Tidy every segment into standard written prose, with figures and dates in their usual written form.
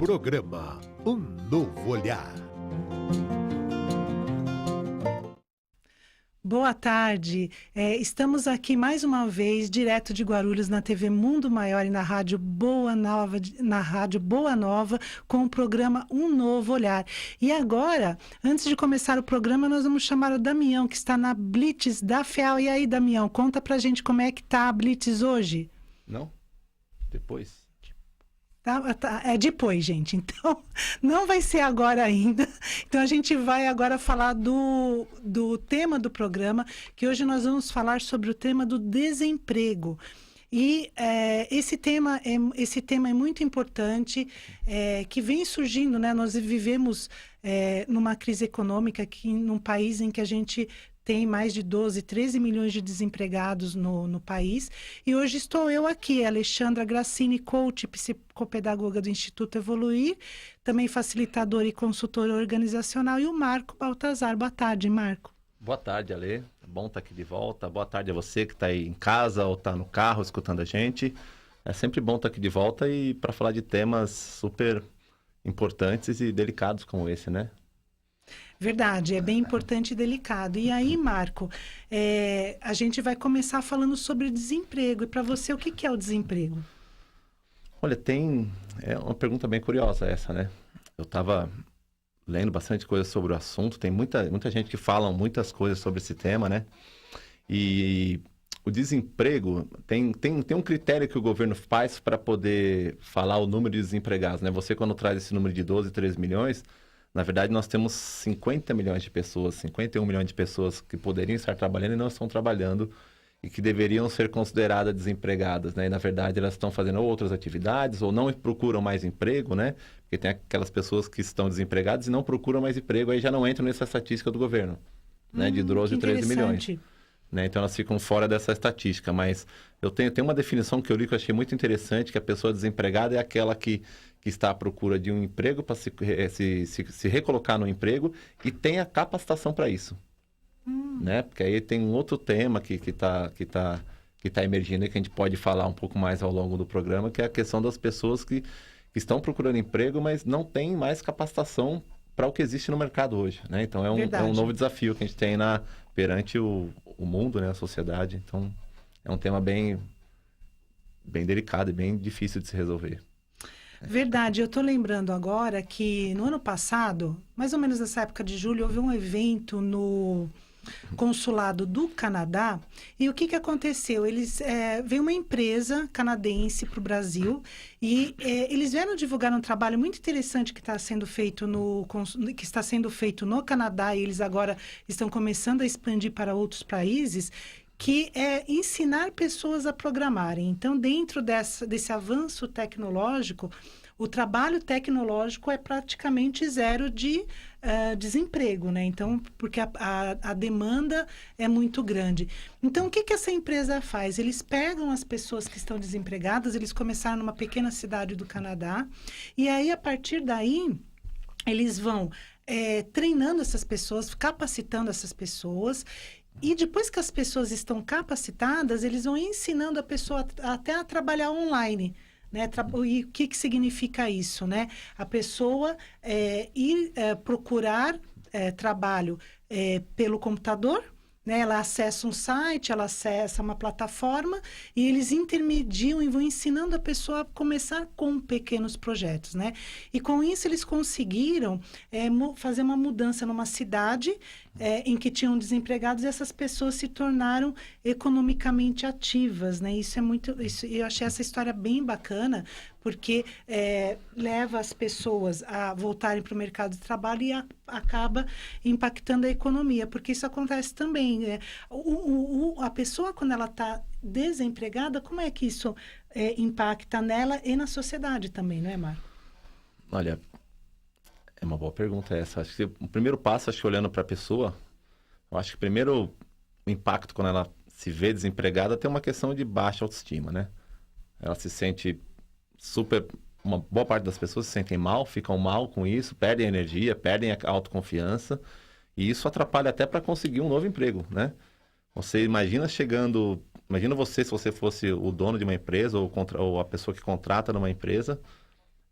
Programa Um Novo Olhar. Boa tarde, estamos aqui mais uma vez, direto de Guarulhos, na TV Mundo Maior e na Rádio Boa Nova, com o programa Um Novo Olhar. E agora, antes de começar o programa, nós vamos chamar o Damião, que está na Blitz da FEAL. E aí, Damião, conta pra gente como é que tá a Blitz hoje. Não? Depois? É depois, gente. Então, não vai ser agora ainda. Então, a gente vai agora falar do tema do programa, que hoje nós vamos falar sobre o tema do desemprego. E esse tema é muito importante, que vem surgindo, né? Nós vivemos numa crise econômica aqui num país em que a gente tem mais de 12, 13 milhões de desempregados no país. E hoje estou eu aqui, Alexandra Grassini, coach, psicopedagoga do Instituto Evoluir, também facilitadora e consultora organizacional, e o Marco Baltazar. Boa tarde, Marco. Boa tarde, Ale. É bom estar aqui de volta. Boa tarde a você que está aí em casa ou está no carro escutando a gente. É sempre bom estar aqui de volta e para falar de temas super importantes e delicados como esse, né? Verdade, é bem importante e delicado. E aí, Marco, a gente vai começar falando sobre desemprego. E para você, o que é o desemprego? Olha, é uma pergunta bem curiosa essa, né? Eu estava lendo bastante coisa sobre o assunto, tem muita gente que fala muitas coisas sobre esse tema, né? E o desemprego, tem um critério que o governo faz para poder falar o número de desempregados, né? Você, quando traz esse número de 12, 13 milhões... Na verdade, nós temos 50 milhões de pessoas, 51 milhões de pessoas que poderiam estar trabalhando e não estão trabalhando e que deveriam ser consideradas desempregadas, né? E, na verdade, elas estão fazendo outras atividades ou não procuram mais emprego, né? Porque tem aquelas pessoas que estão desempregadas e não procuram mais emprego, aí já não entram nessa estatística do governo, né? De 12, 13 milhões. Né? Então, elas ficam fora dessa estatística. Mas eu tenho uma definição que eu li que eu achei muito interessante, que a pessoa desempregada é aquela que está à procura de um emprego para se recolocar no emprego e tem a capacitação para isso. Né? Porque aí tem um outro tema que tá emergindo e que a gente pode falar um pouco mais ao longo do programa, que é a questão das pessoas que estão procurando emprego, mas não têm mais capacitação para o que existe no mercado hoje. Né? Então, é um novo desafio que a gente tem perante o mundo, né? A sociedade. Então, é um tema bem delicado e bem difícil de se resolver. Verdade, eu estou lembrando agora que no ano passado, mais ou menos nessa época de julho, houve um evento no consulado do Canadá. E o que aconteceu? Veio uma empresa canadense para o Brasil e eles vieram divulgar um trabalho muito interessante que está sendo feito no Canadá, e eles agora estão começando a expandir para outros países, que é ensinar pessoas a programarem. Então, dentro desse avanço tecnológico, o trabalho tecnológico é praticamente zero de desemprego, né? Então, porque a demanda é muito grande. Então, o que essa empresa faz? Eles pegam as pessoas que estão desempregadas, eles começaram numa pequena cidade do Canadá, e aí, a partir daí, eles vão treinando essas pessoas, capacitando essas pessoas. E depois que as pessoas estão capacitadas, eles vão ensinando a pessoa até a trabalhar online, né? E o que significa isso, né? A pessoa ir procurar trabalho pelo computador, né? Ela acessa um site, ela acessa uma plataforma e eles intermediam e vão ensinando a pessoa a começar com pequenos projetos, né? E com isso eles conseguiram fazer uma mudança numa cidade em que tinham desempregados, e essas pessoas se tornaram economicamente ativas, né? Eu achei essa história bem bacana, porque leva as pessoas a voltarem para o mercado de trabalho e acaba impactando a economia, porque isso acontece também. A pessoa, quando ela está desempregada, como é que isso impacta nela e na sociedade também, não é, Marco? Olha, é uma boa pergunta essa. Acho que o primeiro passo, olhando para a pessoa, eu acho que primeiro o impacto quando ela se vê desempregada tem uma questão de baixa autoestima, né? Ela se sente uma boa parte das pessoas se sentem mal, ficam mal com isso, perdem a energia, perdem a autoconfiança, e isso atrapalha até para conseguir um novo emprego, né? Você imagina você, se você fosse o dono de uma empresa ou a pessoa que contrata numa empresa,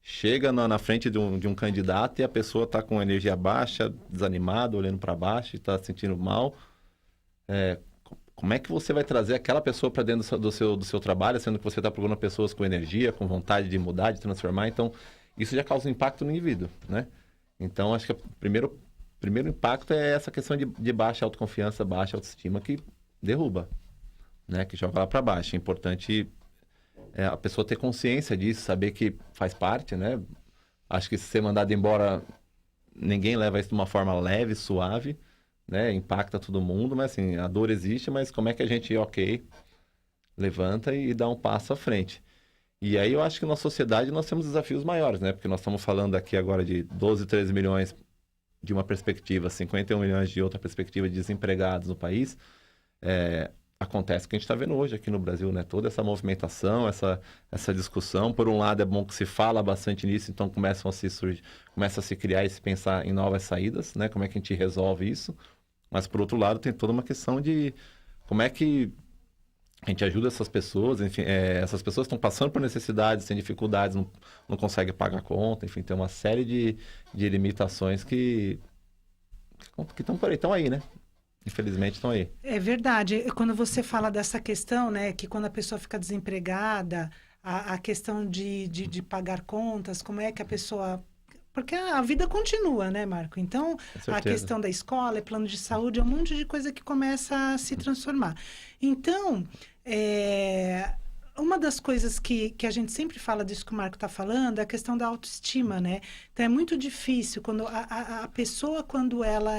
chega na frente de um candidato e a pessoa está com energia baixa, desanimada, olhando para baixo e está se sentindo mal. Como é que você vai trazer aquela pessoa para dentro do seu trabalho, sendo que você está procurando pessoas com energia, com vontade de mudar, de transformar? Então, isso já causa um impacto no indivíduo, né? Então, acho que o primeiro impacto é essa questão de baixa autoconfiança, baixa autoestima, que derruba, né? Que joga lá para baixo. É importante a pessoa ter consciência disso, saber que faz parte, né? Acho que se ser mandado embora, ninguém leva isso de uma forma leve, suave, né? Impacta todo mundo, mas assim, a dor existe, mas como é que a gente, levanta e dá um passo à frente? E aí eu acho que na sociedade nós temos desafios maiores, né? Porque nós estamos falando aqui agora de 12, 13 milhões de uma perspectiva, 51 milhões de outra perspectiva de desempregados no país. Acontece o que a gente está vendo hoje aqui no Brasil, né? Toda essa movimentação, essa discussão. Por um lado, é bom que se fala bastante nisso, então começa a se criar e se pensar em novas saídas, né? Como é que a gente resolve isso? Mas, por outro lado, tem toda uma questão de como é que a gente ajuda essas pessoas. Enfim, essas pessoas estão passando por necessidades, têm dificuldades, não conseguem pagar a conta, enfim, tem uma série de limitações que estão por aí, estão aí, né? Infelizmente estão aí. É verdade. Quando você fala dessa questão, né, que quando a pessoa fica desempregada, a questão de pagar contas, como é que a pessoa... Porque a vida continua, né, Marco? Então, a questão da escola, plano de saúde, é um monte de coisa que começa a se transformar. Então, uma das coisas que a gente sempre fala disso que o Marco está falando é a questão da autoestima, né? Então, é muito difícil quando a pessoa, quando ela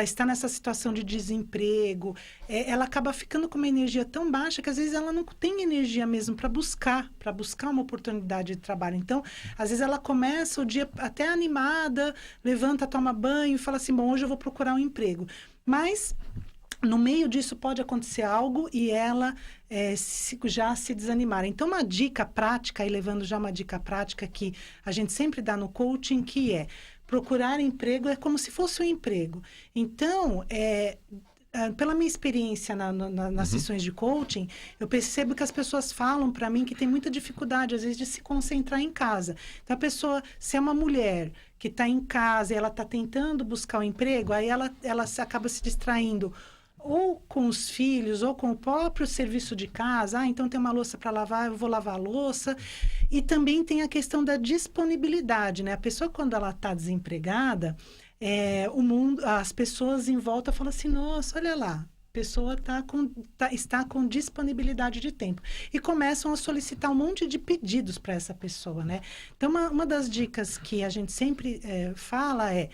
está nessa situação de desemprego, ela acaba ficando com uma energia tão baixa que às vezes ela não tem energia mesmo para buscar uma oportunidade de trabalho. Então, às vezes ela começa o dia até animada, levanta, toma banho e fala assim, bom, hoje eu vou procurar um emprego. Mas no meio disso pode acontecer algo e ela já se desanimar. Então, uma dica prática, e levando já uma dica prática que a gente sempre dá no coaching, que é procurar emprego é como se fosse um emprego. Então, pela minha experiência nas sessões de coaching, eu percebo que as pessoas falam para mim que tem muita dificuldade, às vezes, de se concentrar em casa. Então, a pessoa, se é uma mulher que está em casa e ela está tentando buscar um emprego, aí ela acaba se distraindo ou com os filhos, ou com o próprio serviço de casa. Então tem uma louça para lavar, eu vou lavar a louça. E também tem a questão da disponibilidade, né? A pessoa, quando ela está desempregada, as pessoas em volta falam assim, nossa, olha lá, a pessoa está com disponibilidade de tempo. E começam a solicitar um monte de pedidos para essa pessoa, né? Então, uma das dicas que a gente sempre fala é: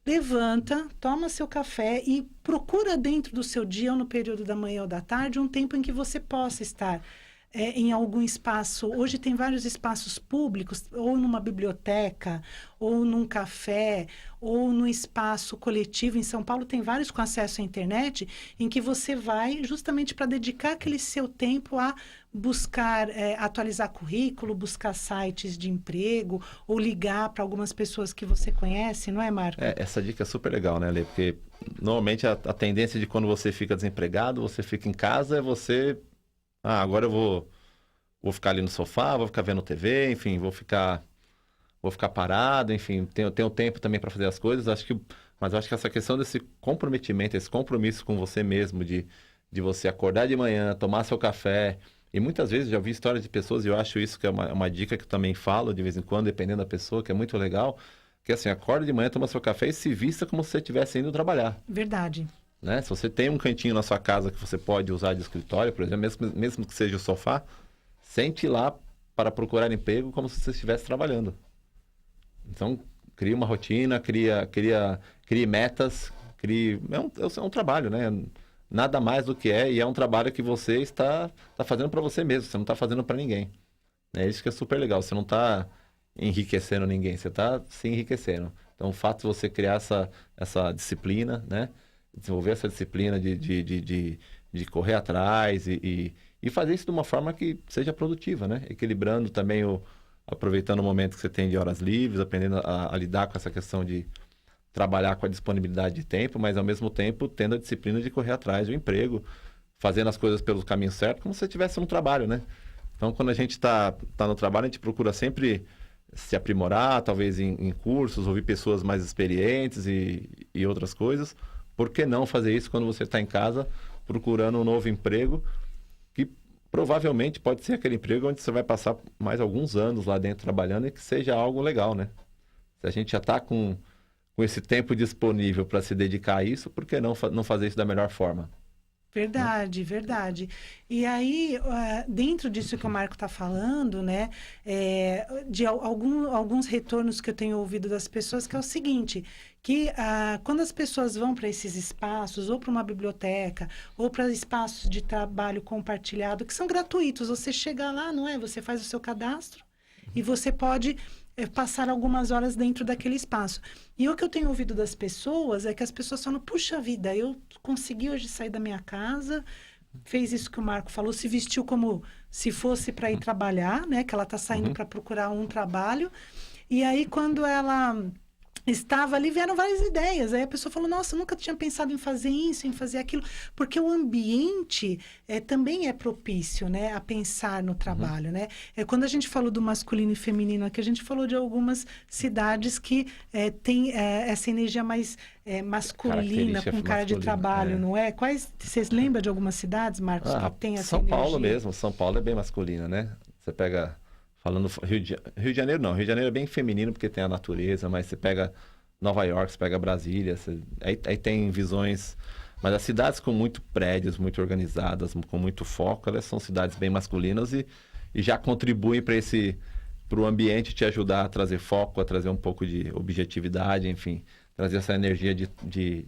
levanta, toma seu café e procura dentro do seu dia, ou no período da manhã ou da tarde, um tempo em que você possa estar em algum espaço. Hoje tem vários espaços públicos, ou numa biblioteca, ou num café, ou num espaço coletivo. Em São Paulo tem vários com acesso à internet, em que você vai justamente para dedicar aquele seu tempo a buscar, atualizar currículo, buscar sites de emprego, ou ligar para algumas pessoas que você conhece, não é, Marco? Essa dica é super legal, né, Lê? Porque normalmente a tendência de quando você fica desempregado, você fica em casa, é você... agora eu vou ficar ali no sofá, vou ficar vendo TV, enfim, vou ficar parado, enfim, tenho tempo também para fazer as coisas. Mas eu acho que essa questão desse comprometimento, esse compromisso com você mesmo, de você acordar de manhã, tomar seu café. E muitas vezes já vi histórias de pessoas, e eu acho isso que é uma dica que eu também falo de vez em quando, dependendo da pessoa, que é muito legal, que assim, acorda de manhã, toma seu café e se vista como se você estivesse indo trabalhar. Verdade. Né? Se você tem um cantinho na sua casa que você pode usar de escritório, por exemplo, mesmo que seja o sofá, sente lá para procurar emprego como se você estivesse trabalhando. Então, crie uma rotina, crie metas, é um trabalho, né? Nada mais do que e é um trabalho que você está fazendo para você mesmo, você não está fazendo para ninguém. É isso que é super legal, você não está enriquecendo ninguém, você está se enriquecendo. Então, o fato de você criar essa disciplina, né? Desenvolver essa disciplina de correr atrás e fazer isso de uma forma que seja produtiva, né? Equilibrando também, aproveitando o momento que você tem de horas livres, aprendendo a lidar com essa questão de trabalhar com a disponibilidade de tempo, mas ao mesmo tempo tendo a disciplina de correr atrás do emprego, fazendo as coisas pelo caminho certo, como se você estivesse no trabalho, né? Então, quando a gente está no trabalho, a gente procura sempre se aprimorar, talvez em cursos, ouvir pessoas mais experientes e outras coisas. Por que não fazer isso quando você está em casa procurando um novo emprego, que provavelmente pode ser aquele emprego onde você vai passar mais alguns anos lá dentro trabalhando e que seja algo legal, né? Se a gente já está com esse tempo disponível para se dedicar a isso, por que não fazer isso da melhor forma? Verdade, verdade. E aí, dentro disso que o Marco está falando, né, de alguns retornos que eu tenho ouvido das pessoas, que é o seguinte, que quando as pessoas vão para esses espaços, ou para uma biblioteca, ou para espaços de trabalho compartilhado, que são gratuitos, você chega lá, não é? Você faz o seu cadastro e você pode passar algumas horas dentro daquele espaço. E o que eu tenho ouvido das pessoas é que as pessoas falam, puxa vida, eu consegui hoje sair da minha casa, fez isso que o Marco falou, se vestiu como se fosse para ir trabalhar, né? Que ela está saindo para procurar um trabalho. E aí, quando ela estava ali, vieram várias ideias. Aí a pessoa falou, nossa, eu nunca tinha pensado em fazer isso, em fazer aquilo. Porque o ambiente também é propício, né, a pensar no trabalho, né? Quando a gente falou do masculino e feminino aqui, a gente falou de algumas cidades que têm essa energia mais masculina, com cara de trabalho, não é? Vocês lembram de algumas cidades, Marcos, que tem essa São Paulo energia? mesmo. São Paulo é bem masculina, né? Você pega... Falando Rio de Janeiro, não. Rio de Janeiro é bem feminino porque tem a natureza, mas você pega Nova York, você pega Brasília, aí tem visões... Mas as cidades com muito prédios, muito organizadas, com muito foco, elas são cidades bem masculinas e já contribuem para o ambiente te ajudar a trazer foco, a trazer um pouco de objetividade, enfim, trazer essa energia de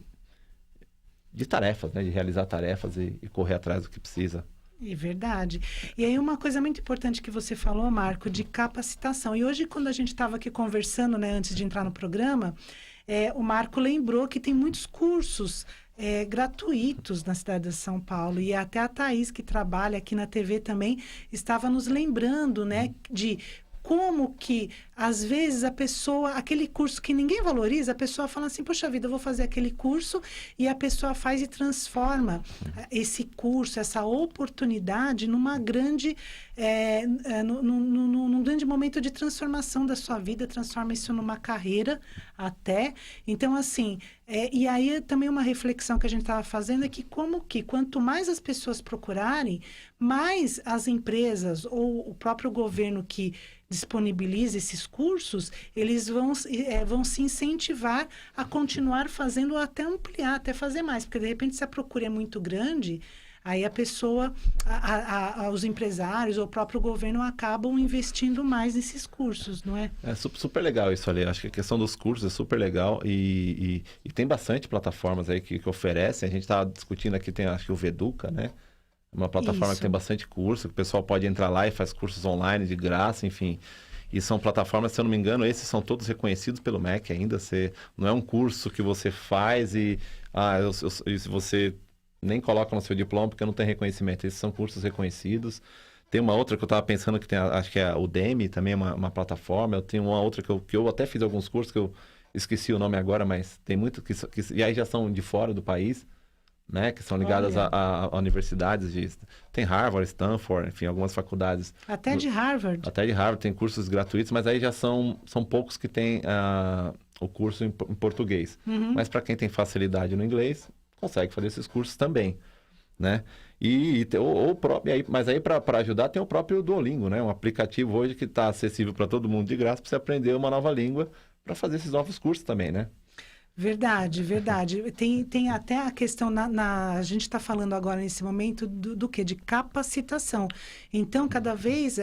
tarefas, né? De realizar tarefas e correr atrás do que precisa. É verdade. E aí uma coisa muito importante que você falou, Marco, de capacitação. E hoje, quando a gente estava aqui conversando, né, antes de entrar no programa, o Marco lembrou que tem muitos cursos gratuitos na cidade de São Paulo. E até a Thaís, que trabalha aqui na TV também, estava nos lembrando, né, de como que, às vezes, a pessoa, aquele curso que ninguém valoriza, a pessoa fala assim, poxa vida, eu vou fazer aquele curso, e a pessoa faz e transforma esse curso, essa oportunidade numa grande, num grande momento de transformação da sua vida, transforma isso numa carreira até. Então, assim, e aí também uma reflexão que a gente estava fazendo é que quanto mais as pessoas procurarem, mais as empresas ou o próprio governo que disponibiliza esses cursos, eles vão se incentivar a continuar fazendo ou até ampliar, até fazer mais. Porque, de repente, se a procura é muito grande, aí a pessoa, os empresários ou o próprio governo acabam investindo mais nesses cursos, não é? É super legal isso ali. Acho que a questão dos cursos é super legal e tem bastante plataformas aí que oferecem. A gente estava discutindo aqui, tem acho que o Veduca, né? Uma plataforma que tem bastante curso, que o pessoal pode entrar lá e faz cursos online de graça, enfim. E são plataformas, se eu não me engano, esses são todos reconhecidos pelo MEC ainda. Não é um curso que você faz e você nem coloca no seu diploma porque não tem reconhecimento. Esses são cursos reconhecidos. Tem uma outra que eu estava pensando que tem, acho que é a Udemy, também é uma plataforma. Eu tenho uma outra que eu até fiz alguns cursos que eu esqueci o nome agora, mas tem muito e aí já são de fora do país, né, que são ligadas a universidades tem Harvard, Stanford, enfim, algumas faculdades. Até de Harvard. Até de Harvard tem cursos gratuitos, mas aí já são poucos que têm o curso em português. Mas para quem tem facilidade no inglês, consegue fazer esses cursos também, né? Mas aí para ajudar tem o próprio Duolingo, né? Um aplicativo hoje que está acessível para todo mundo de graça para você aprender uma nova língua para fazer esses novos cursos também, né? Verdade, verdade. Tem até a questão, a gente está falando agora nesse momento do quê? De capacitação. Então, cada vez,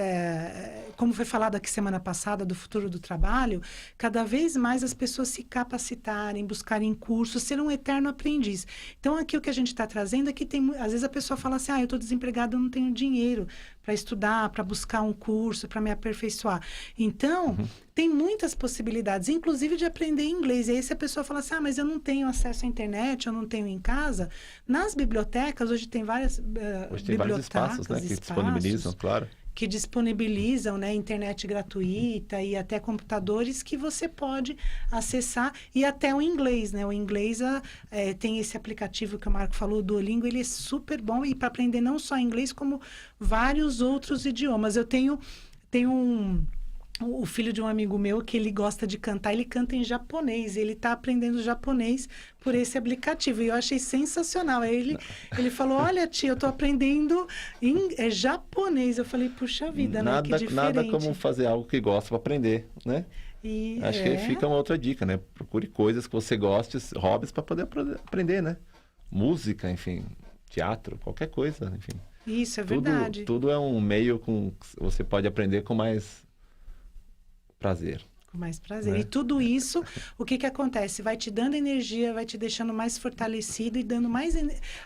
como foi falado aqui semana passada, do futuro do trabalho, cada vez mais as pessoas se capacitarem, buscarem cursos, ser um eterno aprendiz. Então, aqui o que a gente está trazendo é que às vezes a pessoa fala assim, eu estou desempregado, eu não tenho dinheiro para estudar, para buscar um curso, para me aperfeiçoar. Então, tem muitas possibilidades, inclusive de aprender inglês. E aí, se a pessoa fala assim, mas eu não tenho acesso à internet, eu não tenho em casa, nas bibliotecas, hoje tem várias hoje tem vários espaços, né, que disponibilizam, claro. Que disponibilizam, né, internet gratuita e até computadores que você pode acessar, e até o inglês, né? O inglês tem esse aplicativo que o Marco falou, o Duolingo, ele é super bom e para aprender não só inglês, como vários outros idiomas. Eu tenho o filho de um amigo meu que ele gosta de cantar, ele canta em japonês, ele está aprendendo japonês por esse aplicativo, e eu achei sensacional. Aí ele falou, olha tia, eu estou aprendendo japonês. Eu falei, puxa vida, né, que diferente. Nada como fazer algo que gosta para aprender, né? Acho que fica uma outra dica, né? Procure coisas que você goste, hobbies, para poder aprender, né? Música, enfim, teatro, qualquer coisa, enfim. Isso, é verdade. Tudo é um meio com você pode aprender com mais prazer. Com mais prazer. E tudo isso, o que acontece? Vai te dando energia, vai te deixando mais fortalecido e dando mais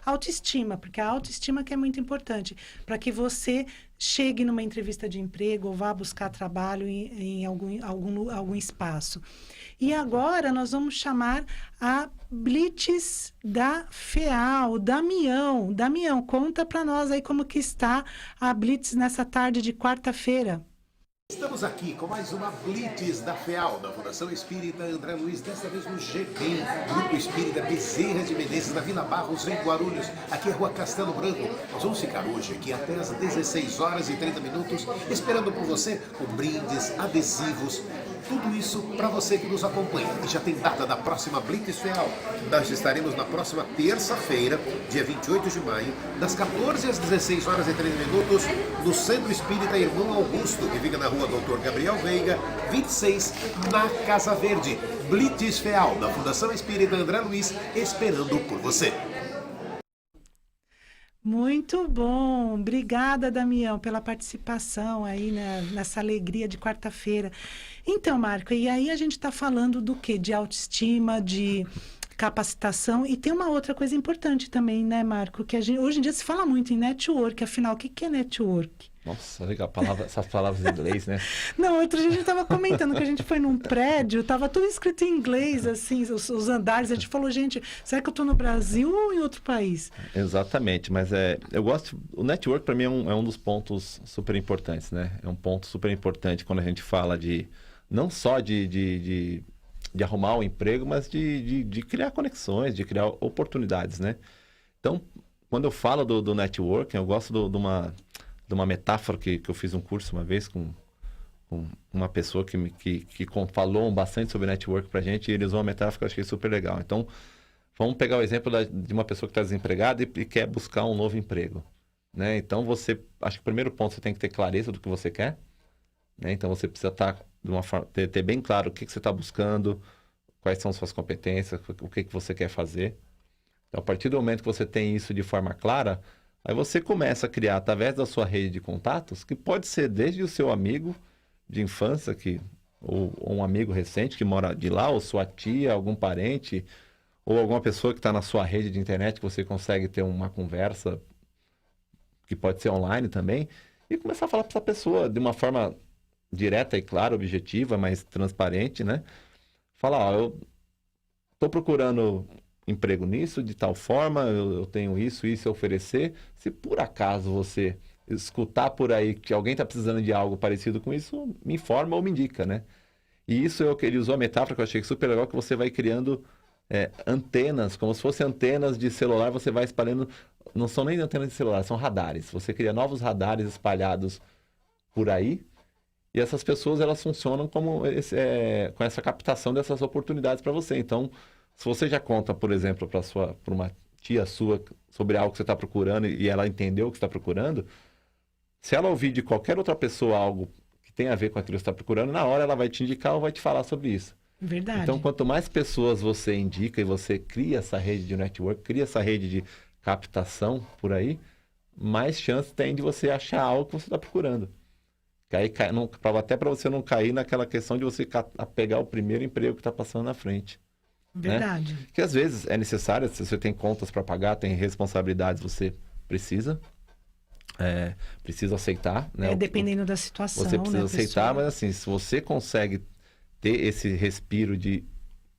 autoestima, porque a autoestima que é muito importante, para que você chegue numa entrevista de emprego ou vá buscar trabalho em algum espaço. E agora nós vamos chamar a Blitz da FEAL, Damião. Damião, conta para nós aí como que está a Blitz nessa tarde de quarta-feira. Estamos aqui com mais uma Blitz da FEAL, da Fundação Espírita André Luiz, desta vez no GBEM, Grupo Espírita Bezerra de Menezes, na Vila Barros, em Guarulhos. Aqui é Rua Castelo Branco. Nós vamos ficar hoje aqui até às 16h30, esperando por você com brindes, adesivos, tudo isso para você que nos acompanha. E já tem data da próxima Blitz FEAL. Nós estaremos na próxima terça-feira, dia 28 de maio, das 14 às 16h30, no Centro Espírita Irmão Augusto, que fica na Rua Doutor Gabriel Veiga, 26, na Casa Verde. Blitz FEAL, da Fundação Espírita André Luiz, esperando por você. Muito bom. Obrigada, Damião, pela participação aí nessa alegria de quarta-feira. Então, Marco, e aí a gente está falando do quê? De autoestima, de capacitação. E tem uma outra coisa importante também, né, Marco? Que hoje em dia se fala muito em network. Afinal, o que é network? Nossa, legal, essas palavras em inglês, né? Não, outro dia a gente estava comentando que a gente foi num prédio, estava tudo escrito em inglês, assim, os andares. A gente falou, gente, será que eu estou no Brasil ou em outro país? Exatamente, mas eu gosto... O network, para mim, é um dos pontos super importantes, né? É um ponto super importante quando a gente fala de... Não só de arrumar um emprego, mas de criar conexões, de criar oportunidades, né? Então, quando eu falo do networking, eu gosto de uma metáfora que eu fiz um curso uma vez com uma pessoa que falou bastante sobre network pra gente, e ele usou uma metáfora que eu achei super legal. Então, vamos pegar o exemplo de uma pessoa que está desempregada e quer buscar um novo emprego, né? Então, acho que o primeiro ponto, você tem que ter clareza do que você quer, né? Então, você precisa ter bem claro o que você está buscando, quais são suas competências, o que você quer fazer. Então, a partir do momento que você tem isso de forma clara, aí você começa a criar, através da sua rede de contatos, que pode ser desde o seu amigo de infância, ou um amigo recente que mora de lá, ou sua tia, algum parente, ou alguma pessoa que está na sua rede de internet, que você consegue ter uma conversa, que pode ser online também, e começar a falar para essa pessoa de uma forma direta e clara, objetiva, mas transparente, né? Falar, eu estou procurando emprego nisso, de tal forma, eu tenho isso a oferecer. Se por acaso você escutar por aí que alguém está precisando de algo parecido com isso, me informa ou me indica, né? E isso é o que ele usou a metáfora, que eu achei super legal, que você vai criando antenas, como se fossem antenas de celular, você vai espalhando, não são nem antenas de celular, são radares. Você cria novos radares espalhados por aí, e essas pessoas, elas funcionam como com essa captação dessas oportunidades para você. Então, se você já conta, por exemplo, para uma tia sua sobre algo que você está procurando e ela entendeu o que você está procurando, se ela ouvir de qualquer outra pessoa algo que tem a ver com aquilo que você está procurando, na hora ela vai te indicar ou vai te falar sobre isso. Verdade. Então, quanto mais pessoas você indica e você cria essa rede de network, cria essa rede de captação por aí, mais chance tem de você achar algo que você está procurando. Até para você não cair naquela questão de você pegar o primeiro emprego que está passando na frente. Verdade. Né? Que às vezes é necessário, se você tem contas para pagar, tem responsabilidades, você precisa aceitar. Né? Dependendo da situação. Você precisa aceitar, pessoa... mas assim, se você consegue ter esse respiro de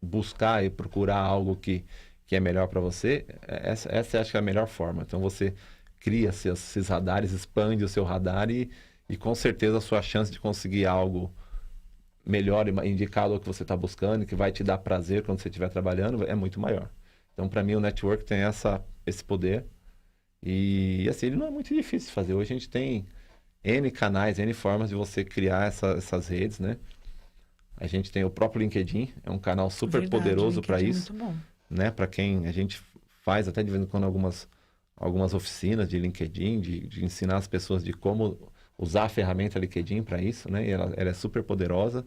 buscar e procurar algo que é melhor para você, essa eu acho que é a melhor forma. Então você cria esses radares, expande o seu radar e com certeza a sua chance de conseguir algo melhor indicado ao que você está buscando, que vai te dar prazer quando você estiver trabalhando, é muito maior. Então, para mim, o network tem esse poder. E, assim, ele não é muito difícil de fazer. Hoje a gente tem N canais, N formas de você criar essas redes, né? A gente tem o próprio LinkedIn, é um canal super Verdade, poderoso o para LinkedIn é isso, muito bom. né? Para quem a gente faz até de vez em quando algumas oficinas de LinkedIn, de ensinar as pessoas de como usar a ferramenta LinkedIn para isso, né? E ela é super poderosa,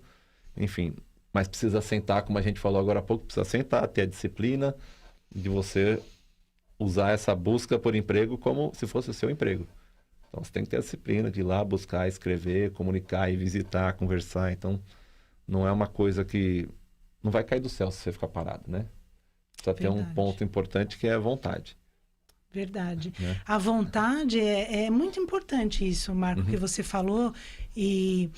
enfim. Mas precisa sentar, como a gente falou agora há pouco, precisa sentar, ter a disciplina de você usar essa busca por emprego como se fosse o seu emprego. Então, você tem que ter a disciplina de ir lá buscar, escrever, comunicar, e visitar, conversar. Então, não é uma coisa que... Não vai cair do céu se você ficar parado, né? Precisa ter um ponto importante que é a vontade. Verdade. Né? A vontade é muito importante isso, Marco, que você falou. E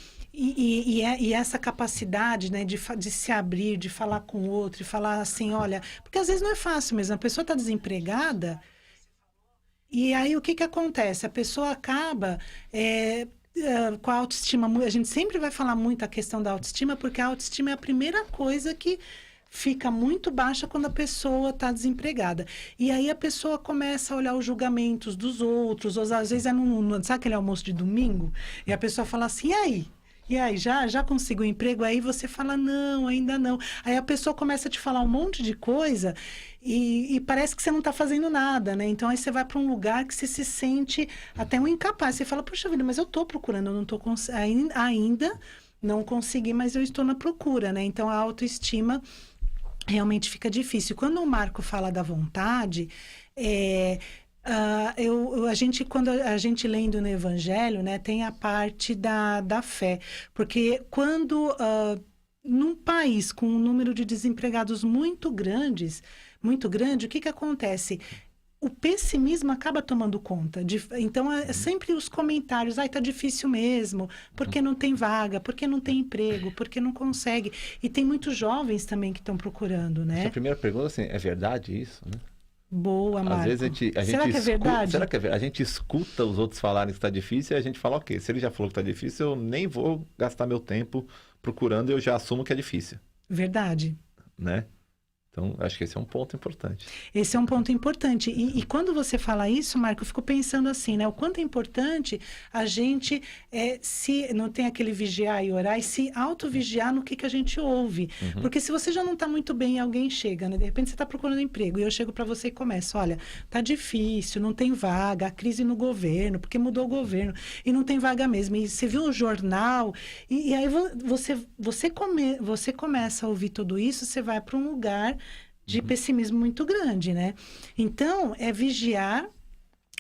essa capacidade, né, de se abrir, de falar com o outro, e falar assim, olha... Porque às vezes não é fácil mesmo. A pessoa está desempregada e aí o que acontece? A pessoa acaba... com a autoestima, a gente sempre vai falar muito a questão da autoestima, porque a autoestima é a primeira coisa que fica muito baixa quando a pessoa está desempregada. E aí a pessoa começa a olhar os julgamentos dos outros, ou às vezes sabe aquele almoço de domingo? E a pessoa fala assim, e aí, já conseguiu emprego? Aí você fala, não, ainda não. Aí a pessoa começa a te falar um monte de coisa e parece que você não está fazendo nada, né? Então, aí você vai para um lugar que você se sente até um incapaz. Você fala, puxa vida, mas eu estou procurando, eu não estou ainda não consegui, mas eu estou na procura, né? Então, a autoestima realmente fica difícil. Quando o Marco fala da vontade... quando a gente lendo no Evangelho, né, tem a parte da fé. Porque quando, num país com um número de desempregados muito grande, o que acontece? O pessimismo acaba tomando conta. Então, sempre os comentários, tá difícil mesmo, porque não tem vaga, porque não tem emprego, porque não consegue. E tem muitos jovens também que estão procurando, né? A primeira pergunta, assim, é verdade isso, né? Boa, Marco. Às vezes Será que é verdade? Será que a gente escuta os outros falarem que está difícil e a gente fala, ok, se ele já falou que está difícil, eu nem vou gastar meu tempo procurando, eu já assumo que é difícil. Verdade. Né? Então, acho que esse é um ponto importante. Esse é um ponto importante. E quando você fala isso, Marco, eu fico pensando assim, né? O quanto é importante a gente, se não tem aquele vigiar e orar, e se auto-vigiar no que a gente ouve. Porque se você já não está muito bem e alguém chega, né? De repente você está procurando emprego, e eu chego para você e começo, olha, tá difícil, não tem vaga, a crise no governo, porque mudou o governo, e não tem vaga mesmo. E você viu o jornal, e aí você começa a ouvir tudo isso, você vai para um lugar de pessimismo muito grande, né? Então, é vigiar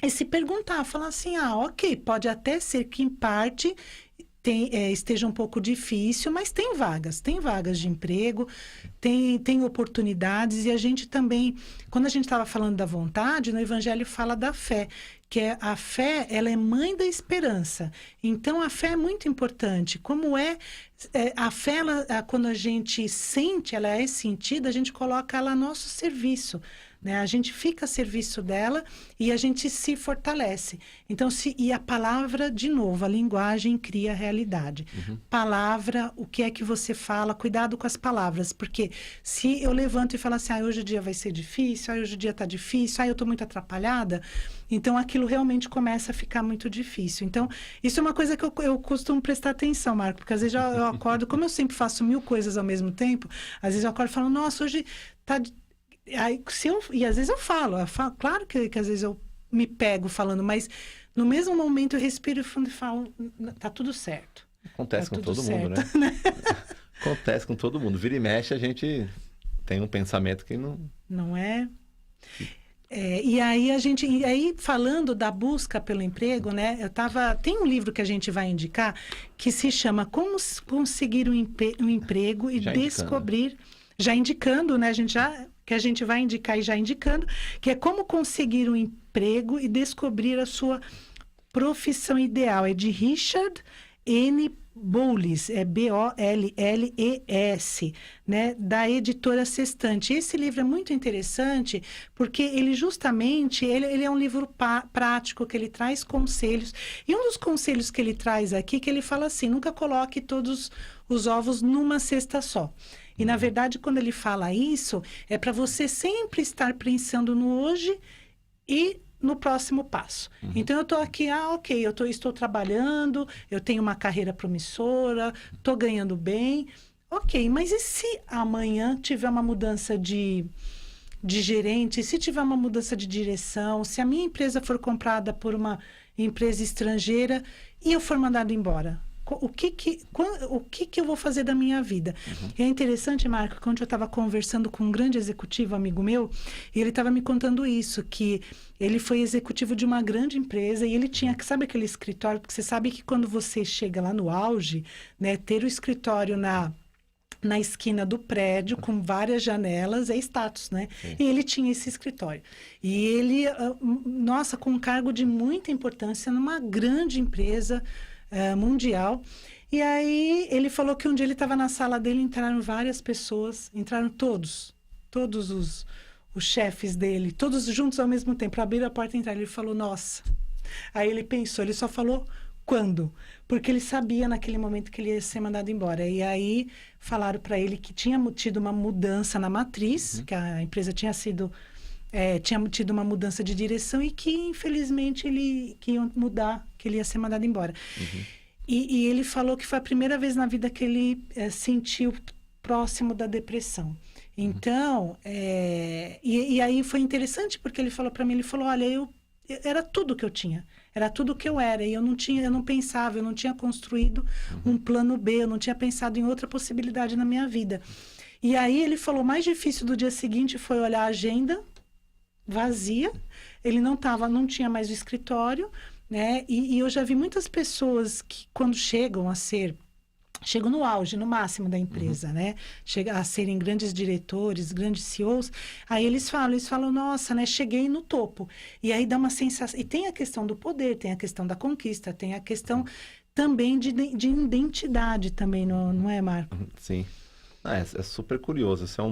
e se perguntar, falar assim, ok, pode até ser que em parte esteja um pouco difícil, mas tem vagas de emprego, tem oportunidades, e a gente também, quando a gente estava falando da vontade, no Evangelho fala da fé, que a fé, ela é mãe da esperança. Então, a fé é muito importante. Como a fé, quando a gente sente, ela é sentida, a gente coloca ela a nosso serviço, né? A gente fica a serviço dela e a gente se fortalece. Então, e a palavra, de novo, a linguagem cria a realidade. Palavra, o que é que você fala, cuidado com as palavras, porque se eu levanto e falo assim, hoje o dia vai ser difícil, hoje o dia está difícil, eu estou muito atrapalhada, então aquilo realmente começa a ficar muito difícil. Então, isso é uma coisa que eu costumo prestar atenção, Marco, porque às vezes eu acordo, como eu sempre faço 1000 coisas ao mesmo tempo, às vezes eu acordo e falo, nossa, hoje está... e às vezes eu falo, claro que às vezes eu me pego falando, mas no mesmo momento eu respiro fundo e falo, tá tudo certo. Acontece com todo mundo, né? Acontece com todo mundo. Vira e mexe, a gente tem um pensamento que não... Não é? E aí falando da busca pelo emprego, né? Tem um livro que a gente vai indicar que se chama Como Conseguir um Emprego e Descobrir... Já indicando, né? Que a gente vai indicar e já indicando, que é Como Conseguir um Emprego e Descobrir a Sua Profissão Ideal. É de Richard N. Bolles, é Bolles, né, da editora Sextante. Esse livro é muito interessante porque ele justamente, ele é um livro prático, que ele traz conselhos. E um dos conselhos que ele traz aqui, que ele fala assim, nunca coloque todos os ovos numa cesta só. E, na verdade, quando ele fala isso, é para você sempre estar pensando no hoje e no próximo passo. Então, eu estou aqui, ok, estou trabalhando, eu tenho uma carreira promissora, estou ganhando bem. Ok, mas e se amanhã tiver uma mudança de gerente, se tiver uma mudança de direção, se a minha empresa for comprada por uma empresa estrangeira e eu for mandado embora? O que eu vou fazer da minha vida? E é interessante, Marco, quando eu estava conversando com um grande executivo, amigo meu, e ele estava me contando isso, que ele foi executivo de uma grande empresa e ele tinha, sabe aquele escritório? Porque você sabe que quando você chega lá no auge, né, ter o escritório na esquina do prédio, com várias janelas, é status, né? Sim. E ele tinha esse escritório. E ele, nossa, com um cargo de muita importância numa grande empresa mundial. E aí, ele falou que um dia ele estava na sala dele, entraram várias pessoas, entraram todos os chefes dele, todos juntos ao mesmo tempo, abriram a porta e entraram. Ele falou, nossa. Aí ele pensou, ele só falou... Quando? Porque ele sabia naquele momento que ele ia ser mandado embora. E aí falaram para ele que tinha tido uma mudança na matriz, que a empresa tinha tido uma mudança de direção e que, infelizmente, que iam mudar, que ele ia ser mandado embora. E ele falou que foi a primeira vez na vida que ele sentiu próximo da depressão. Então, e aí foi interessante porque ele falou para mim, ele falou, olha, era tudo que eu tinha. Era tudo que eu era. E eu não pensava, eu não tinha construído um plano B, eu não tinha pensado em outra possibilidade na minha vida. E aí ele falou, o mais difícil do dia seguinte foi olhar a agenda vazia. Ele não tinha mais o escritório, né? E eu já vi muitas pessoas que quando chegam no auge, no máximo da empresa, né? Chega a serem grandes diretores, grandes CEOs. Aí eles falam, nossa, né? Cheguei no topo. E aí dá uma sensação... E tem a questão do poder, tem a questão da conquista, tem a questão também de identidade também, não é, Marco? Sim. É super curioso. Essa é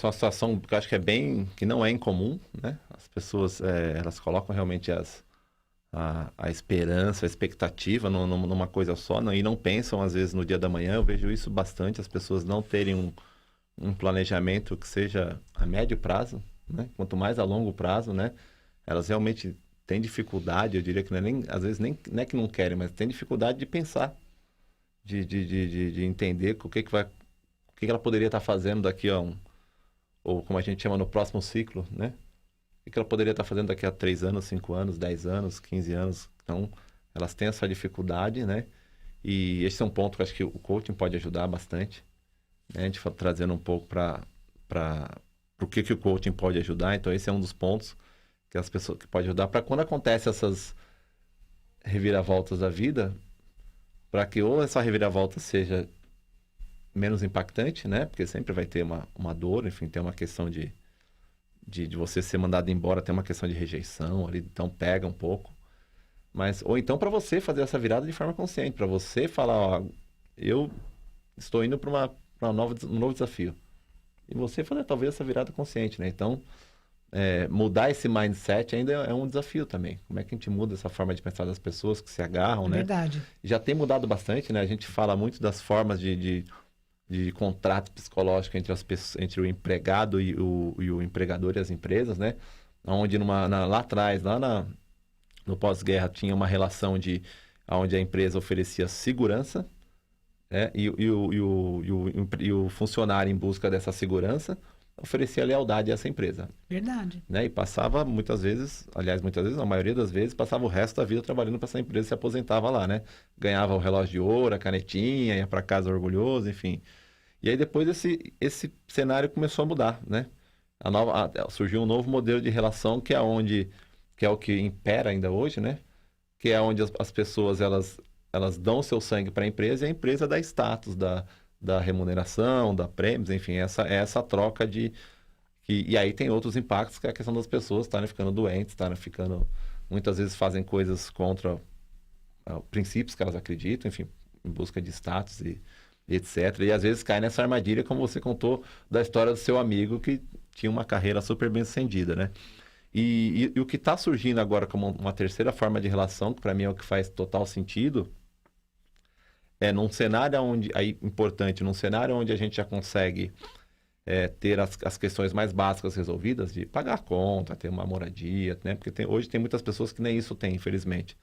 uma situação que eu acho que não é incomum, né? As pessoas, elas colocam realmente a esperança, a expectativa numa coisa só, e não pensam, às vezes, no dia da manhã. Eu vejo isso bastante, as pessoas não terem um planejamento que seja a médio prazo, né? Quanto mais a longo prazo, né? Elas realmente têm dificuldade, eu diria que às vezes nem é que não querem, mas têm dificuldade de pensar, de entender o que ela poderia estar fazendo daqui a ou como a gente chama no próximo ciclo, né? O que ela poderia estar fazendo daqui a 3 anos, 5 anos, 10 anos, 15 anos. Então, elas têm essa dificuldade, né? E esse é um ponto que eu acho que o coaching pode ajudar bastante, né? A gente trazendo um pouco para o que o coaching pode ajudar. Então, esse é um dos pontos que as pessoas que pode ajudar para quando acontece essas reviravoltas da vida, para que ou essa reviravolta seja menos impactante, né? Porque sempre vai ter uma dor, enfim, tem uma questão de você ser mandado embora, tem uma questão de rejeição ali, então pega um pouco. Ou então para você fazer essa virada de forma consciente, para você falar, ó, eu estou indo para um novo desafio. E você fazer talvez essa virada consciente, né? Então, mudar esse mindset ainda é um desafio também. Como é que a gente muda essa forma de pensar das pessoas que se agarram, né? Verdade. Já tem mudado bastante, né? A gente fala muito das formas de contrato psicológico entre o empregado e o empregador e as empresas, né? Onde lá atrás, no pós-guerra, tinha uma relação onde a empresa oferecia segurança, né? E o funcionário, em busca dessa segurança, oferecia lealdade a essa empresa. Verdade. Né? E passava muitas vezes, a maioria das vezes, passava o resto da vida trabalhando para essa empresa e se aposentava lá, né? Ganhava o relógio de ouro, a canetinha, ia para casa orgulhoso, enfim. E aí depois esse cenário começou a mudar, né? Surgiu um novo modelo de relação que é o que impera ainda hoje, né? Que é onde as pessoas elas dão seu sangue para a empresa e a empresa dá status, da remuneração, da prêmios, enfim, essa troca e aí tem outros impactos, que é a questão das pessoas estarem ficando doentes, muitas vezes fazem coisas contra princípios que elas acreditam, enfim, em busca de status e etc. E às vezes cai nessa armadilha, como você contou da história do seu amigo que tinha uma carreira super bem sucedida, né? E o que está surgindo agora como uma terceira forma de relação, que para mim é o que faz total sentido, num cenário onde a gente já consegue ter as questões mais básicas resolvidas, de pagar a conta, ter uma moradia, né? Porque hoje tem muitas pessoas que nem isso tem, infelizmente.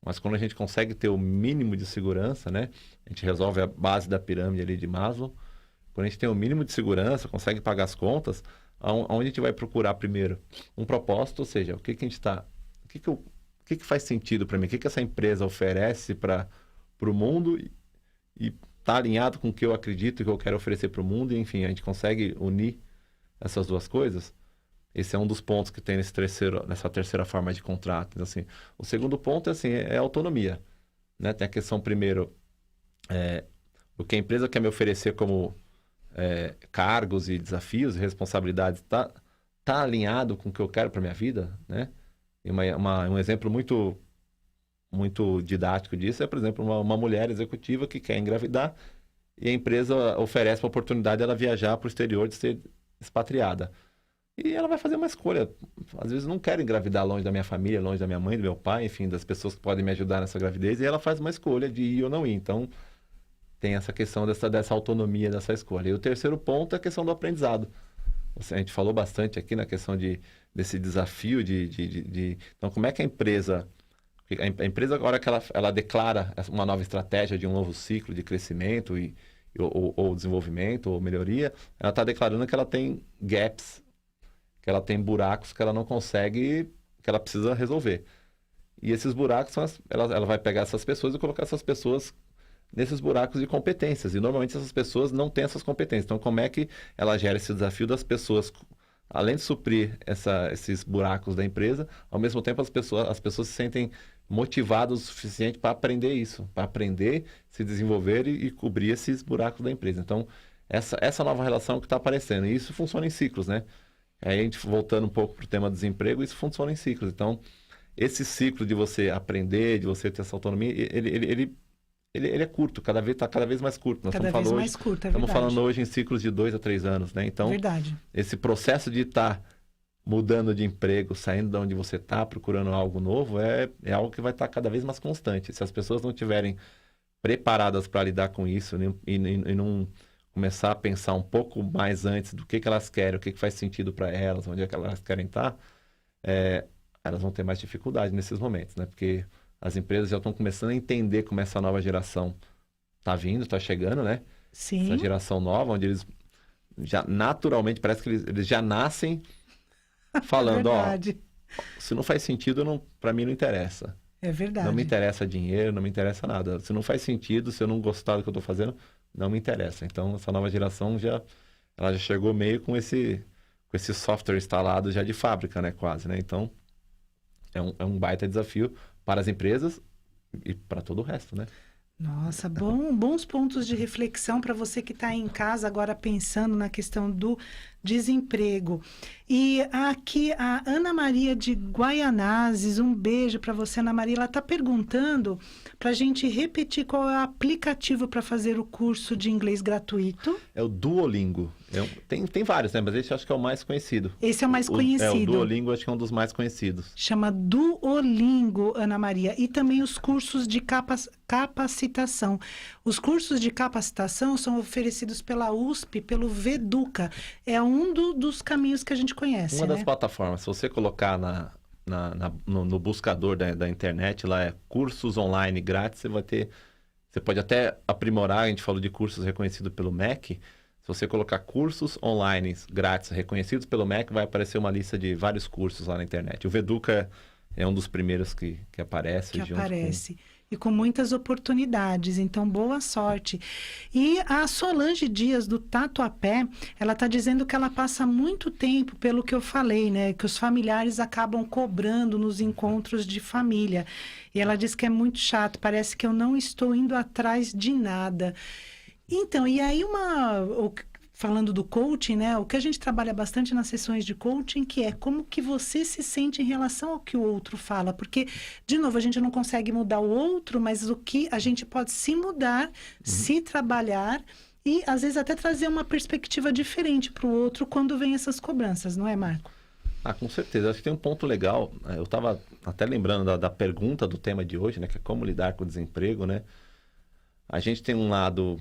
Mas quando a gente consegue ter o mínimo de segurança, né? A gente resolve a base da pirâmide ali de Maslow. Quando a gente tem o mínimo de segurança, consegue pagar as contas, aonde a gente vai procurar primeiro? Um propósito, ou seja, o que a gente está... O que faz sentido para mim? O que essa empresa oferece para o mundo e está alinhado com o que eu acredito e que eu quero oferecer para o mundo? E, enfim, a gente consegue unir essas duas coisas? Esse é um dos pontos que tem nessa terceira forma de contrato. Então, assim, o segundo ponto é autonomia, né? Tem a questão, primeiro, o que a empresa quer me oferecer como cargos e desafios e responsabilidades tá alinhado com o que eu quero para minha vida, né? E um exemplo muito, muito didático disso é, por exemplo, uma mulher executiva que quer engravidar e a empresa oferece a oportunidade dela viajar para o exterior, de ser expatriada. E ela vai fazer uma escolha. Às vezes não quero engravidar longe da minha família, longe da minha mãe, do meu pai, enfim, das pessoas que podem me ajudar nessa gravidez, e ela faz uma escolha de ir ou não ir. Então, tem essa questão dessa autonomia dessa escolha. E o terceiro ponto é a questão do aprendizado. A gente falou bastante aqui na questão desse desafio Então, como é que a empresa... A empresa, agora que ela declara uma nova estratégia de um novo ciclo de crescimento ou desenvolvimento ou melhoria, ela está declarando que ela tem gaps, que ela tem buracos que ela não consegue, que ela precisa resolver. E esses buracos, ela vai pegar essas pessoas e colocar essas pessoas nesses buracos de competências. E normalmente essas pessoas não têm essas competências. Então, como é que ela gera esse desafio das pessoas, além de suprir esses buracos da empresa, ao mesmo tempo as pessoas se sentem motivadas o suficiente para aprender isso, para aprender, se desenvolver e cobrir esses buracos da empresa. Então, essa nova relação que está aparecendo. E isso funciona em ciclos, né? Aí a gente voltando um pouco para o tema do desemprego, isso funciona em ciclos. Então, esse ciclo de você aprender, de você ter essa autonomia, ele é curto, está cada vez mais curto. Nós Cada vez mais curto, é verdade. Estamos falando hoje em ciclos de 2 a 3 anos, né? Então, verdade. Esse processo de estar mudando de emprego, saindo de onde você está, procurando algo novo, é algo que vai estar cada vez mais constante. Se as pessoas não estiverem preparadas para lidar com isso e não começar a pensar um pouco mais antes do que elas querem, o que faz sentido para elas, onde é que elas querem estar, elas vão ter mais dificuldade nesses momentos, né? Porque as empresas já estão começando a entender como essa nova geração está vindo, está chegando, né? Sim. Essa geração nova, onde eles já naturalmente, parece que eles já nascem falando, se não faz sentido, para mim não interessa. É verdade. Não me interessa dinheiro, não me interessa nada. Se não faz sentido, se eu não gostar do que eu estou fazendo, não me interessa. Então, essa nova geração ela já chegou meio com esse software instalado já de fábrica, né? Quase, né? Então, é um baita desafio para as empresas e para todo o resto, né? Nossa, bons pontos de reflexão para você que está em casa agora pensando na questão do desemprego. E aqui a Ana Maria de Guaianazes, um beijo para você, Ana Maria. Ela está perguntando para a gente repetir qual é o aplicativo para fazer o curso de inglês gratuito. É o Duolingo. Tem vários, né? Mas esse eu acho que é o mais conhecido. Esse é o mais conhecido. O Duolingo acho que é um dos mais conhecidos. Chama Duolingo, Ana Maria. E também os cursos de capacitação. Os cursos de capacitação são oferecidos pela USP, pelo Veduca. É um dos caminhos que a gente conhece, Uma né? das plataformas. Se você colocar no buscador da internet, lá é cursos online grátis, você pode até aprimorar. A gente falou de cursos reconhecidos pelo MEC. Se você colocar cursos online grátis reconhecidos pelo MEC, vai aparecer uma lista de vários cursos lá na internet. O Veduca é um dos primeiros que aparece. E com muitas oportunidades, então boa sorte. E a Solange Dias, do Tatuapé, ela está dizendo que ela passa muito tempo, pelo que eu falei, né? Que os familiares acabam cobrando nos encontros de família. E ela diz que é muito chato, parece que eu não estou indo atrás de nada. Então, e aí falando do coaching, né? O que a gente trabalha bastante nas sessões de coaching, que é como que você se sente em relação ao que o outro fala. Porque, de novo, a gente não consegue mudar o outro, mas o que a gente pode se mudar, se trabalhar e, às vezes, até trazer uma perspectiva diferente para o outro quando vem essas cobranças, não é, Marco? Com certeza. Acho que tem um ponto legal. Eu estava até lembrando da pergunta do tema de hoje, né? Que é como lidar com o desemprego, né? A gente tem um lado...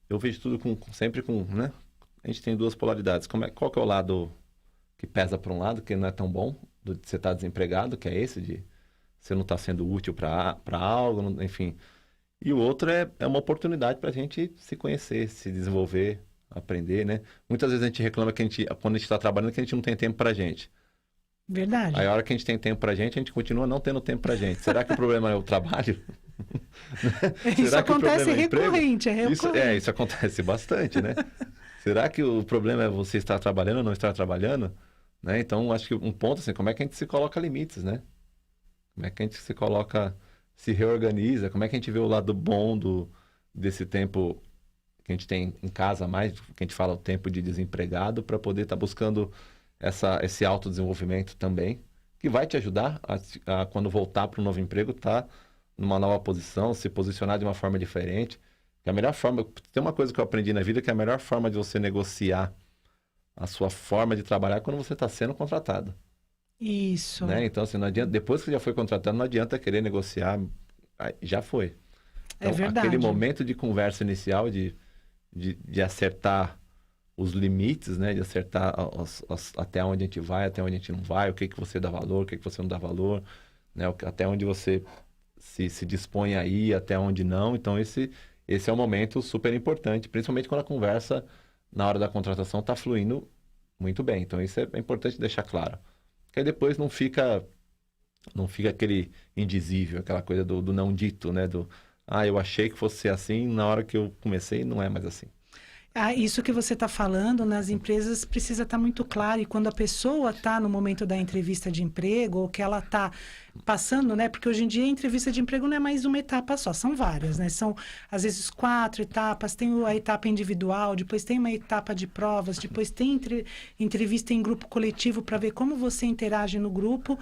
Eu vejo tudo sempre com, né? a gente tem duas polaridades. Qual que é o lado que pesa para um lado, que não é tão bom, de você estar desempregado, que é esse, de você não estar sendo útil para algo, enfim. E o outro é uma oportunidade para a gente se conhecer, se desenvolver, aprender, né? Muitas vezes a gente reclama que quando a gente está trabalhando, que a gente não tem tempo para a gente. Verdade. Aí a hora que a gente tem tempo pra gente, a gente continua não tendo tempo pra gente. Será que o problema é o trabalho? Isso acontece recorrente, é recorrente. Isso acontece bastante, né? Será que o problema é você estar trabalhando ou não estar trabalhando? Né? Então, acho que um ponto assim, como é que a gente se coloca limites, né? Como é que a gente se reorganiza? Como é que a gente vê o lado bom desse tempo que a gente tem em casa mais, que a gente fala o tempo de desempregado, para poder estar buscando esse autodesenvolvimento também, que vai te ajudar a quando voltar para um novo emprego, estar numa nova posição, se posicionar de uma forma diferente. Que a melhor forma, tem uma coisa que eu aprendi na vida, que é a melhor forma de você negociar a sua forma de trabalhar é quando você está sendo contratado. Isso. Né? Então, assim, não adianta, depois que já foi contratado, não adianta querer negociar, já foi. Então, é verdade. Aquele momento de conversa inicial, de acertar os limites, né? De acertar até onde a gente vai, até onde a gente não vai, o que você dá valor, o que você não dá valor, né? Até onde você se dispõe a ir, até onde não. Então, esse é um momento super importante, principalmente quando a conversa, na hora da contratação, está fluindo muito bem. Então, isso é importante deixar claro. Porque aí depois não fica aquele indizível, aquela coisa do não dito, né? Eu achei que fosse ser assim, na hora que eu comecei, não é mais assim. Isso que você está falando, nas empresas precisa estar muito claro. E quando a pessoa está no momento da entrevista de emprego, ou que ela está passando, né? Porque hoje em dia a entrevista de emprego não é mais uma etapa só, são várias, né? São, às vezes, 4 etapas. Tem a etapa individual, depois tem uma etapa de provas, depois tem entrevista em grupo coletivo para ver como você interage no grupo.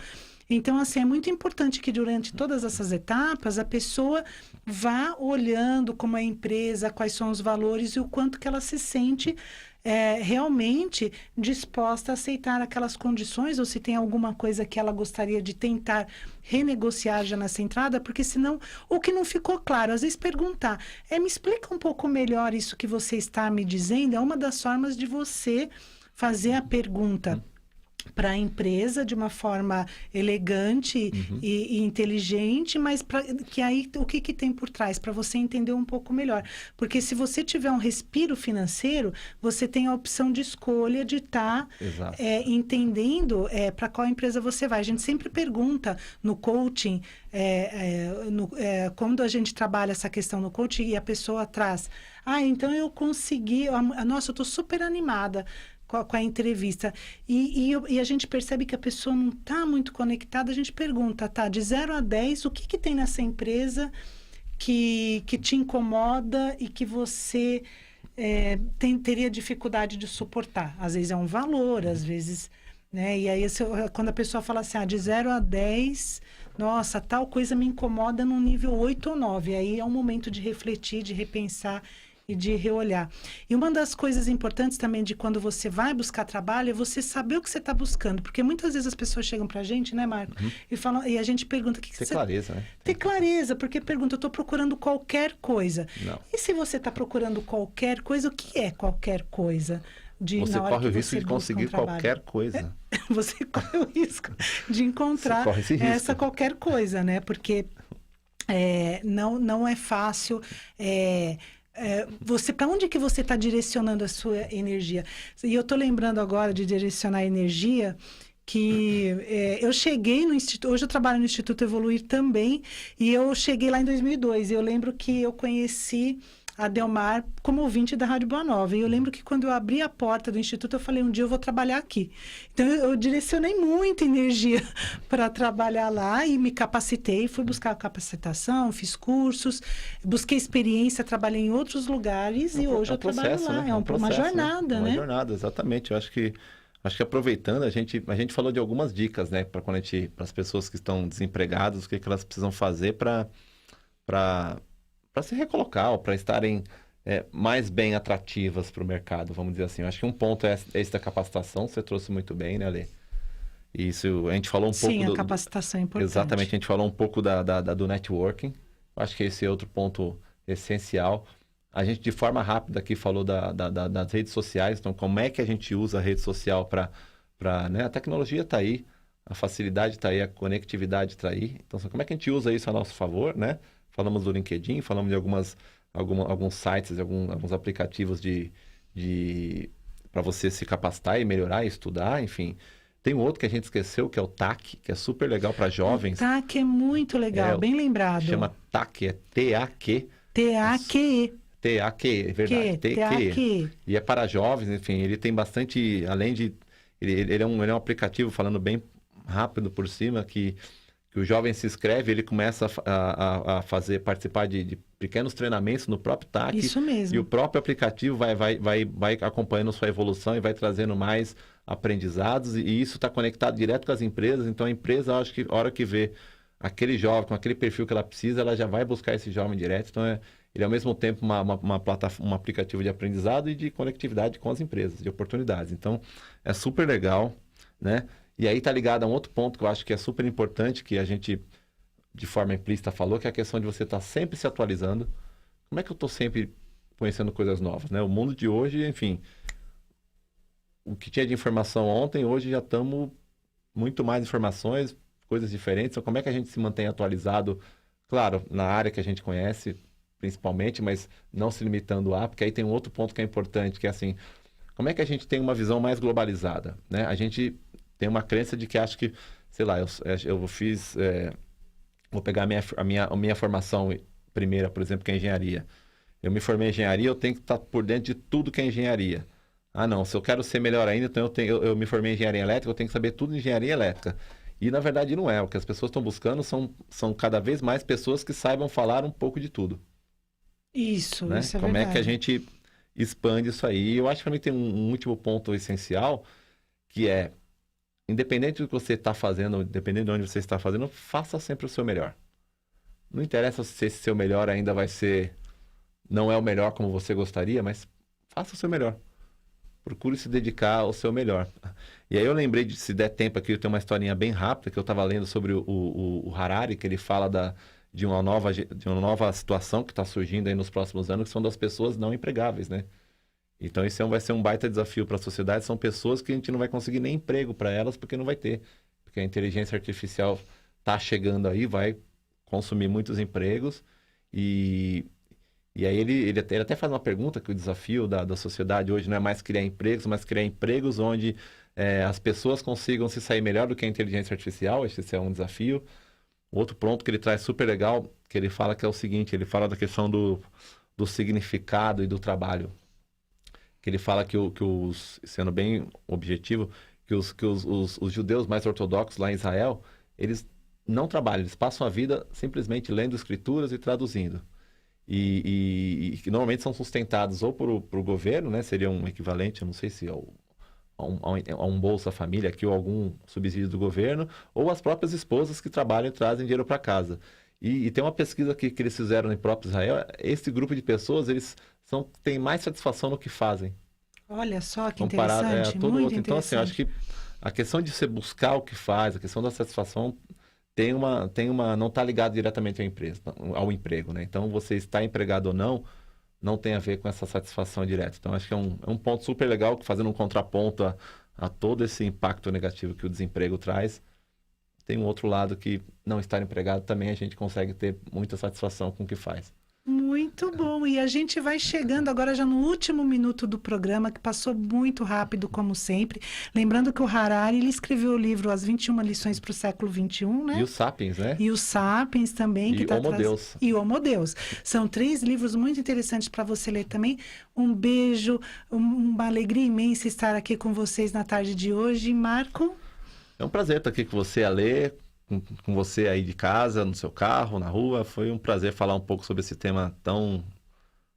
Então, assim, é muito importante que durante todas essas etapas a pessoa vá olhando como é a empresa, quais são os valores e o quanto que ela se sente realmente disposta a aceitar aquelas condições, ou se tem alguma coisa que ela gostaria de tentar renegociar já nessa entrada, porque senão, o que não ficou claro, às vezes perguntar, me explica um pouco melhor isso que você está me dizendo, é uma das formas de você fazer a pergunta para a empresa de uma forma elegante e inteligente, mas que aí o que tem por trás, para você entender um pouco melhor. Porque se você tiver um respiro financeiro, você tem a opção de escolha de estar entendendo para qual empresa você vai. A gente sempre pergunta no coaching, quando a gente trabalha essa questão no coaching e a pessoa traz, então eu consegui, nossa, eu estou super animada com a entrevista. E a gente percebe que a pessoa não está muito conectada, a gente pergunta, de 0 a 10, o que tem nessa empresa que te incomoda e que você teria dificuldade de suportar? Às vezes é um valor, às vezes, né? E aí, quando a pessoa fala assim, de 0 a 10, nossa, tal coisa me incomoda no nível 8 ou 9. Aí é um momento de refletir, de repensar e de reolhar. E uma das coisas importantes também de quando você vai buscar trabalho é você saber o que você está buscando. Porque muitas vezes as pessoas chegam para a gente, né, Marco? E a gente pergunta... Ter clareza, né? Ter clareza, porque pergunta, eu estou procurando qualquer coisa. Não. E se você está procurando qualquer coisa, o que é qualquer coisa? Você corre o risco de conseguir qualquer coisa. Você corre o risco de encontrar essa qualquer coisa, né? Porque não é fácil... para onde que você está direcionando a sua energia? E eu estou lembrando agora de direcionar a energia, que eu cheguei no Instituto, hoje eu trabalho no Instituto Evoluir também, e eu cheguei lá em 2002, eu lembro que eu conheci a Delmar como ouvinte da Rádio Boa Nova. E eu lembro que quando eu abri a porta do Instituto, eu falei, um dia eu vou trabalhar aqui. Então, eu direcionei muita energia para trabalhar lá e me capacitei. Fui buscar capacitação, fiz cursos, busquei experiência, trabalhei em outros lugares e hoje eu trabalho lá. Né? É uma jornada, né? Uma jornada, exatamente. Eu acho que aproveitando, a gente falou de algumas dicas, né? Para as pessoas que estão desempregadas, o que elas precisam fazer para se recolocar ou para estarem mais bem atrativas para o mercado, vamos dizer assim. Eu acho que um ponto é esse da capacitação, você trouxe muito bem, né, Ale? Isso, a gente falou um pouco... Sim, a capacitação é importante. Exatamente, a gente falou um pouco do networking. Eu acho que esse é outro ponto essencial. A gente, de forma rápida aqui, falou das redes sociais. Então, como é que a gente usa a rede social para... né? A tecnologia está aí, a facilidade está aí, a conectividade está aí. Então, como é que a gente usa isso a nosso favor, né? Falamos do LinkedIn, falamos de alguns sites, alguns aplicativos para você se capacitar e melhorar, e estudar, enfim. Tem um outro que a gente esqueceu, que é o TAC, que é super legal para jovens. O TAC é muito legal, bem lembrado. Chama TAC, é T-A-Q. T-A-Q-E. T-A-Q, é verdade. T-A-Q. E é para jovens, enfim, ele tem bastante, além de... Ele é um aplicativo, falando bem rápido por cima, que o jovem se inscreve, ele começa a participar de pequenos treinamentos no próprio TAC. Isso mesmo. E o próprio aplicativo vai acompanhando sua evolução e vai trazendo mais aprendizados. E isso está conectado direto com as empresas. Então, a empresa, acho que a hora que vê aquele jovem com aquele perfil que ela precisa, ela já vai buscar esse jovem direto. Então, ele é ao mesmo tempo um aplicativo de aprendizado e de conectividade com as empresas, de oportunidades. Então, é super legal, né? E aí está ligado a um outro ponto que eu acho que é super importante, que a gente, de forma implícita, falou, que é a questão de você estar sempre se atualizando. Como é que eu estou sempre conhecendo coisas novas, né? O mundo de hoje, enfim, o que tinha de informação ontem, hoje já estamos muito mais informações, coisas diferentes. Então, como é que a gente se mantém atualizado? Claro, na área que a gente conhece, principalmente, mas não se limitando a, porque aí tem um outro ponto que é importante, que é assim, como é que a gente tem uma visão mais globalizada, né? A gente tem uma crença de que acho que, sei lá, eu fiz, vou pegar a minha formação primeira, por exemplo, que é engenharia. Eu me formei em engenharia, eu tenho que estar por dentro de tudo que é engenharia. Ah, não, se eu quero ser melhor ainda, então eu me formei em engenharia elétrica, eu tenho que saber tudo de engenharia elétrica. E, na verdade, não é. O que as pessoas estão buscando são cada vez mais pessoas que saibam falar um pouco de tudo. Isso, né? isso é Como verdade. é que a gente expande isso aí? E eu acho que também tem um último ponto essencial, que é, independente do que você está fazendo, independente de onde você está fazendo, faça sempre o seu melhor. Não interessa se esse seu melhor ainda não é o melhor como você gostaria, mas faça o seu melhor. Procure se dedicar ao seu melhor. E aí eu lembrei, se der tempo aqui, eu tenho uma historinha bem rápida, que eu estava lendo sobre o Harari, que ele fala de uma nova situação que está surgindo aí nos próximos anos, que são das pessoas não empregáveis, né? Então, isso vai ser um baita desafio para a sociedade. São pessoas que a gente não vai conseguir nem emprego para elas, porque não vai ter. Porque a inteligência artificial está chegando aí, vai consumir muitos empregos. E aí ele até faz uma pergunta, que o desafio da sociedade hoje não é mais criar empregos, mas criar empregos onde as pessoas consigam se sair melhor do que a inteligência artificial. Esse é um desafio. Outro ponto que ele traz super legal, que ele fala, que é o seguinte, ele fala da questão do significado e do trabalho. Que ele fala sendo bem objetivo, que os judeus mais ortodoxos lá em Israel, eles não trabalham, eles passam a vida simplesmente lendo escrituras e traduzindo. E que normalmente são sustentados ou por governo, né? Seria um equivalente, eu não sei se a um Bolsa Família aqui, ou algum subsídio do governo, ou as próprias esposas que trabalham e trazem dinheiro para casa. E tem uma pesquisa que eles fizeram em próprio Israel, esse grupo de pessoas, eles têm mais satisfação no que fazem. Olha só que comparado interessante, todo muito outro. Então, assim, eu acho interessante. que a questão de você buscar o que faz, a questão da satisfação, não está ligado diretamente ao emprego, né? Então, você está empregado ou não tem a ver com essa satisfação direta. Então, acho que é um ponto super legal, fazendo um contraponto a todo esse impacto negativo que o desemprego traz. Tem um outro lado que, não estar empregado, também a gente consegue ter muita satisfação com o que faz. Muito bom. E a gente vai chegando agora já no último minuto do programa, que passou muito rápido, como sempre. Lembrando que o Harari, ele escreveu o livro As 21 Lições para o Século XXI, né? E o Sapiens, né? E o Sapiens também. E Homo Deus. E Homo Deus. São 3 livros muito interessantes para você ler também. Um beijo, uma alegria imensa estar aqui com vocês na tarde de hoje. Marco? É um prazer estar aqui com você, Alê, com você aí de casa, no seu carro, na rua. Foi um prazer falar um pouco sobre esse tema tão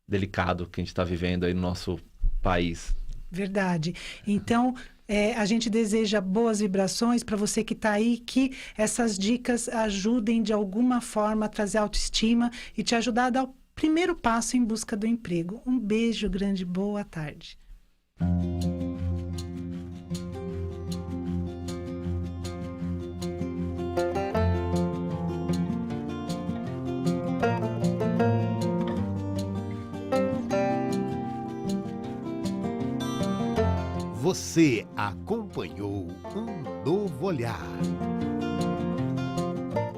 delicado que a gente está vivendo aí no nosso país. Verdade. Então, a gente deseja boas vibrações para você que está aí, que essas dicas ajudem de alguma forma a trazer autoestima e te ajudar a dar o primeiro passo em busca do emprego. Um beijo grande, boa tarde. Você acompanhou Um Novo Olhar.